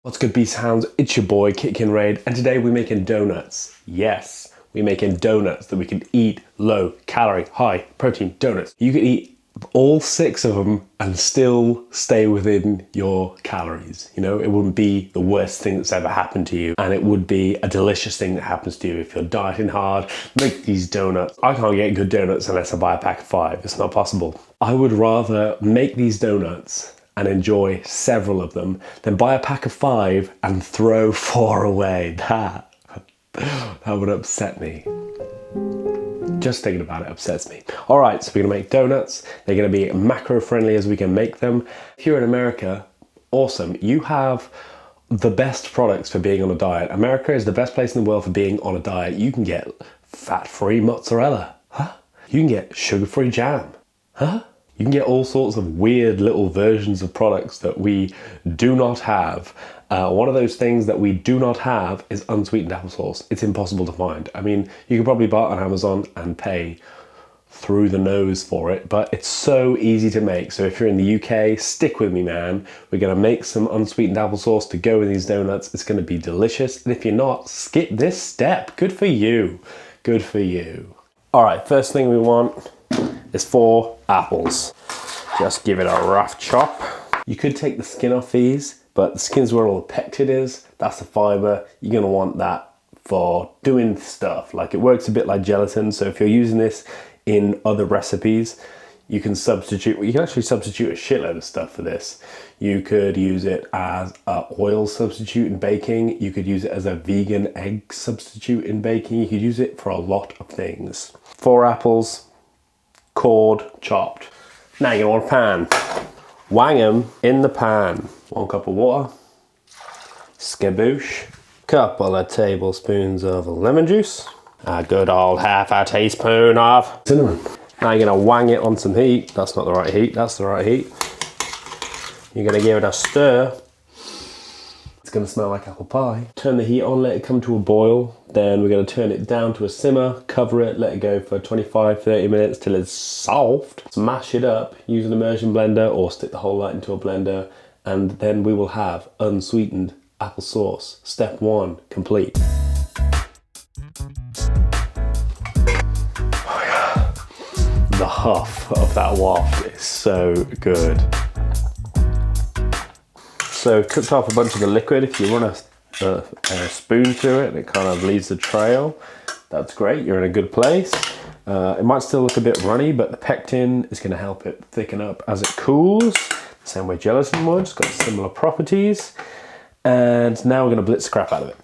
What's good, Beast Hounds? It's your boy, Kitkin Raid, and today we're making donuts. Yes, we're making donuts that we can eat, low calorie, high protein donuts. You can eat all 6 of them and still stay within your calories. You know, it wouldn't be the worst thing that's ever happened to you, and it would be a delicious thing that happens to you if you're dieting hard. Make these donuts. I can't get good donuts unless I buy a pack of 5. It's not possible. I would rather make these donuts and enjoy several of them than buy a pack of 5 and throw 4 away. That would upset me. Just thinking about it upsets me. All right, so we're gonna make donuts. They're gonna be macro friendly as we can make them. Here in America, awesome. You have the best products for being on a diet. America is the best place in the world for being on a diet. You can get fat-free mozzarella. Huh? You can get sugar-free jam. Huh? You can get all sorts of weird little versions of products that we do not have. One of those things that we do not have is unsweetened applesauce. It's impossible to find. I mean, you can probably buy it on Amazon and pay through the nose for it, but it's so easy to make. So if you're in the UK, stick with me, man. We're gonna make some unsweetened applesauce to go with these donuts. It's gonna be delicious. And if you're not, skip this step. Good for you. Good for you. All right, first thing we want is 4 apples. Just give it a rough chop. You could take the skin off these, but the skin's where all the pectin is. That's the fiber. You're gonna want that for doing stuff. Like, it works a bit like gelatin. So if you're using this in other recipes, you can actually substitute a shitload of stuff for this. You could use it as an oil substitute in baking. You could use it as a vegan egg substitute in baking. You could use it for a lot of things. 4 apples, cored, chopped. Now you're gonna want a pan. Wang them in the pan. 1 cup of water, skaboosh, couple of tablespoons of lemon juice, a good old half a teaspoon of cinnamon. Now you're gonna wang it on some heat. That's not the right heat, that's the right heat. You're gonna give it a stir. It's gonna smell like apple pie. Turn the heat on, let it come to a boil. Then we're gonna turn it down to a simmer, cover it, let it go for 25-30 minutes till it's soft. Smash it up, use an immersion blender or stick the whole lot into a blender, and then we will have unsweetened apple sauce. Step 1 complete. The huff of that waft is so good. So cooked off a bunch of the liquid. If you run a spoon through it, it kind of leaves the trail. That's great, you're in a good place. It might still look a bit runny, but the pectin is gonna help it thicken up as it cools. Same way gelatin would, it's got similar properties. And now we're gonna blitz the crap out of it.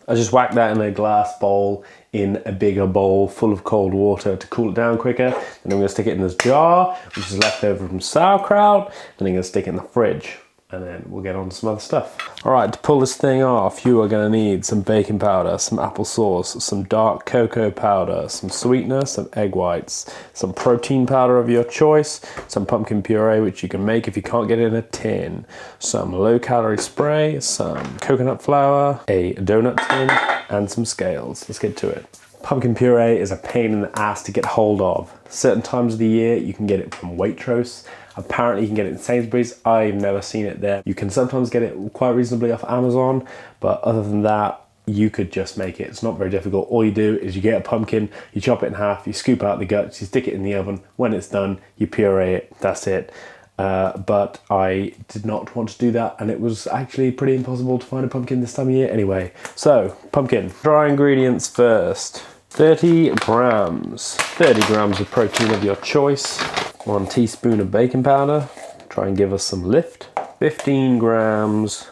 I just whacked that in a glass bowl, in a bigger bowl full of cold water to cool it down quicker. Then I'm gonna stick it in this jar, which is left over from sauerkraut. Then I'm gonna stick it in the fridge, and then we'll get on to some other stuff. All right, to pull this thing off, you are gonna need some baking powder, some applesauce, some dark cocoa powder, some sweetener, some egg whites, some protein powder of your choice, some pumpkin puree, which you can make if you can't get it in a tin, some low-calorie spray, some coconut flour, a donut tin, and some scales. Let's get to it. Pumpkin puree is a pain in the ass to get hold of. Certain times of the year, you can get it from Waitrose. Apparently you can get it in Sainsbury's. I've never seen it there. You can sometimes get it quite reasonably off Amazon, but other than that, you could just make it. It's not very difficult. All you do is you get a pumpkin, you chop it in half, you scoop out the guts, you stick it in the oven. When it's done, you puree it, that's it. But I did not want to do that, and it was actually pretty impossible to find a pumpkin this time of year anyway. So, pumpkin. Dry ingredients first. 30 grams. 30 grams of protein of your choice. 1 teaspoon of baking powder. Try and give us some lift. 15 grams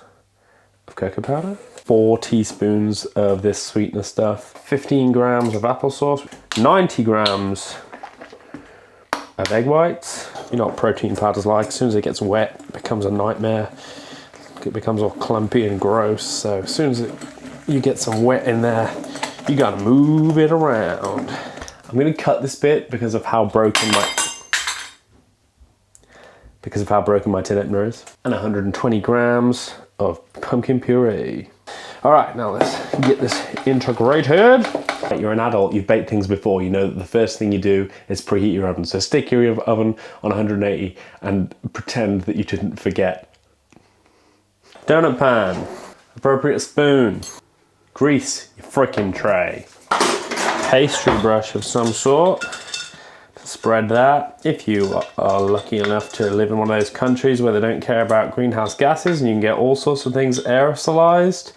of cocoa powder. 4 teaspoons of this sweetener stuff. 15 grams of applesauce. 90 grams of egg whites. You know what protein powder's like. As soon as it gets wet, it becomes a nightmare. It becomes all clumpy and gross. So as soon as you get some wet in there, you gotta move it around. I'm gonna cut this bit because of how broken my tin opener is. And 120 grams of pumpkin puree. All right, now let's get this integrated. You're an adult, you've baked things before, you know that the first thing you do is preheat your oven. So stick your oven on 180 and pretend that you didn't forget Donut pan, appropriate spoon, grease your frickin' tray, pastry brush of some sort. Spread that. If you are lucky enough to live in one of those countries where they don't care about greenhouse gases and you can get all sorts of things aerosolized,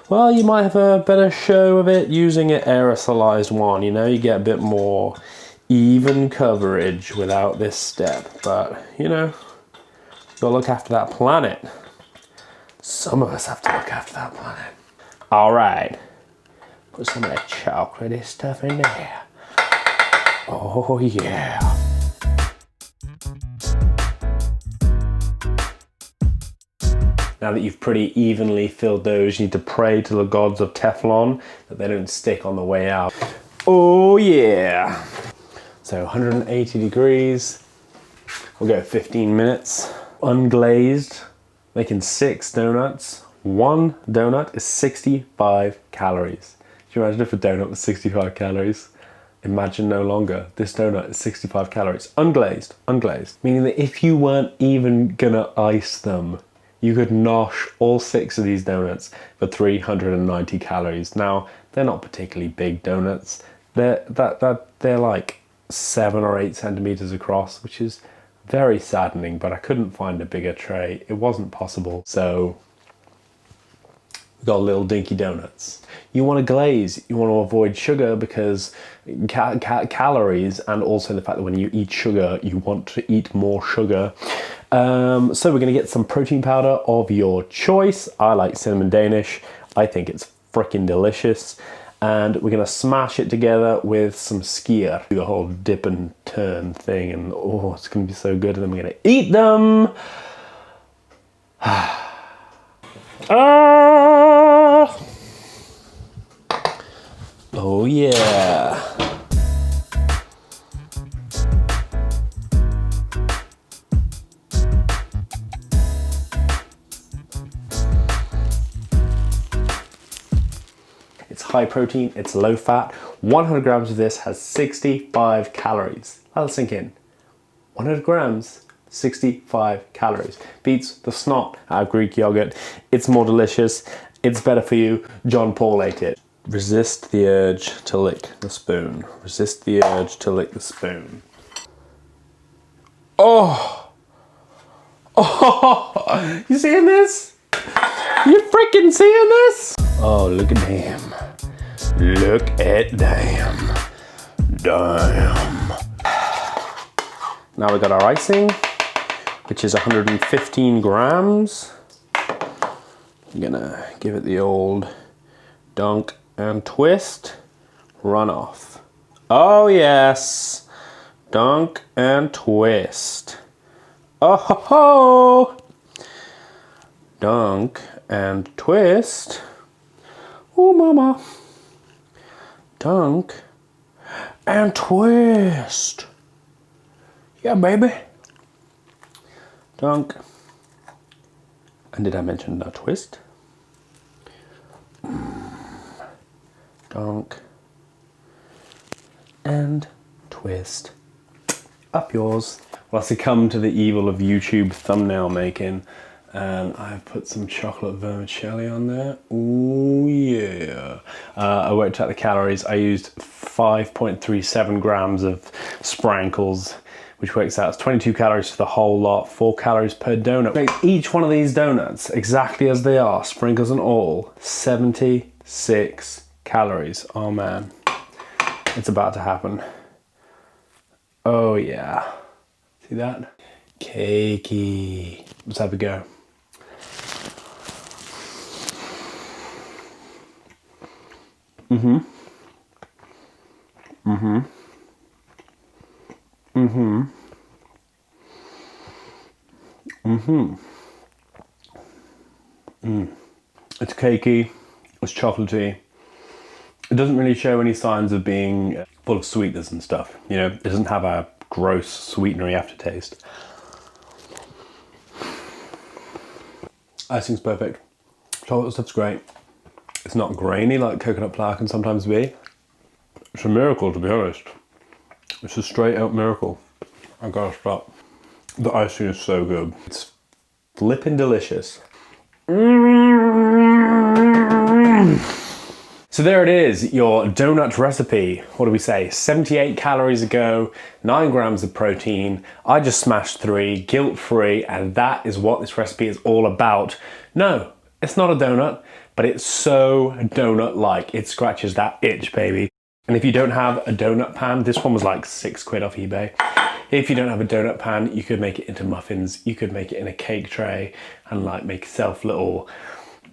well, you might have a better show of it using an aerosolized one. You know, you get a bit more even coverage without this step. But, you know, you've got to look after that planet. Some of us have to look after that planet. All right. Put some of that chocolatey stuff in there. Oh yeah. Now that you've pretty evenly filled those, you need to pray to the gods of Teflon that they don't stick on the way out. Oh yeah. So 180 degrees. We'll go 15 minutes. Unglazed, making 6 donuts. One donut is 65 calories. Can you imagine if a donut was 65 calories? Imagine no longer. This donut is 65 calories. Unglazed, unglazed. Meaning that if you weren't even gonna ice them, you could nosh all 6 of these donuts for 390 calories. Now, they're not particularly big donuts. They're like 7 or 8 centimeters across, which is very saddening, but I couldn't find a bigger tray. It wasn't possible. So we've got little dinky donuts. You want to glaze, you want to avoid sugar because calories, and also the fact that when you eat sugar, you want to eat more sugar. So we're going to get some protein powder of your choice. I like cinnamon Danish. I think it's freaking delicious. And we're going to smash it together with some skyr. Do the whole dip and turn thing, and oh, it's going to be so good. And then we're going to eat them. Oh yeah. It's high protein, it's low fat. 100 grams of this has 65 calories. That'll sink in. 100 grams, 65 calories. Beats the snot out of Greek yogurt. It's more delicious. It's better for you. John Paul ate it. Resist the urge to lick the spoon. Resist the urge to lick the spoon. Oh! Oh! You seeing this? You freaking seeing this? Oh, look at them. Look at them. Damn. Now we got our icing, which is 115 grams. I'm gonna give it the old dunk and twist, run off. Oh yes, dunk and twist. Oh ho ho! Dunk and twist. Oh mama. Dunk and twist. Yeah baby. Dunk. And did I mention a twist? Dunk and twist. Up yours. Well, I succumbed to the evil of YouTube thumbnail making, and I've put some chocolate vermicelli on there. Ooh yeah. I worked out the calories. I used 5.37 grams of sprinkles, which works out as 22 calories for the whole lot, 4 calories per donut. Make each one of these donuts exactly as they are, sprinkles and all, 76 calories. Oh man, it's about to happen. Oh yeah. See that? Cakey. Let's have a go. Mm-hmm. Mm-hmm. Mm-hmm. Mm-hmm. Mm. It's cakey, it's chocolatey. It doesn't really show any signs of being full of sweeteners and stuff. You know, it doesn't have a gross sweetenery aftertaste. Icing's perfect. Chocolate stuff's great. It's not grainy like coconut flour can sometimes be. It's a miracle, to be honest. It's a straight out miracle. I gotta stop. The icing is so good. It's flippin' delicious. So there it is, your donut recipe. What do we say? 78 calories a go, 9 grams of protein. I just smashed 3, guilt-free, and that is what this recipe is all about. No, it's not a donut, but it's so donut-like. It scratches that itch, baby. And if you don't have a donut pan, this one was like 6 quid off eBay. If you don't have a donut pan, you could make it into muffins. You could make it in a cake tray and like make yourself little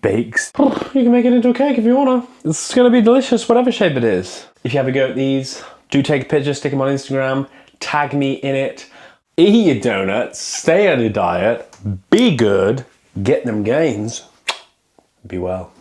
bakes. You can make it into a cake if you wanna. It's gonna be delicious, whatever shape it is. If you have a go at these, do take a picture, stick them on Instagram, tag me in it. Eat your donuts, stay on your diet, be good, get them gains, be well.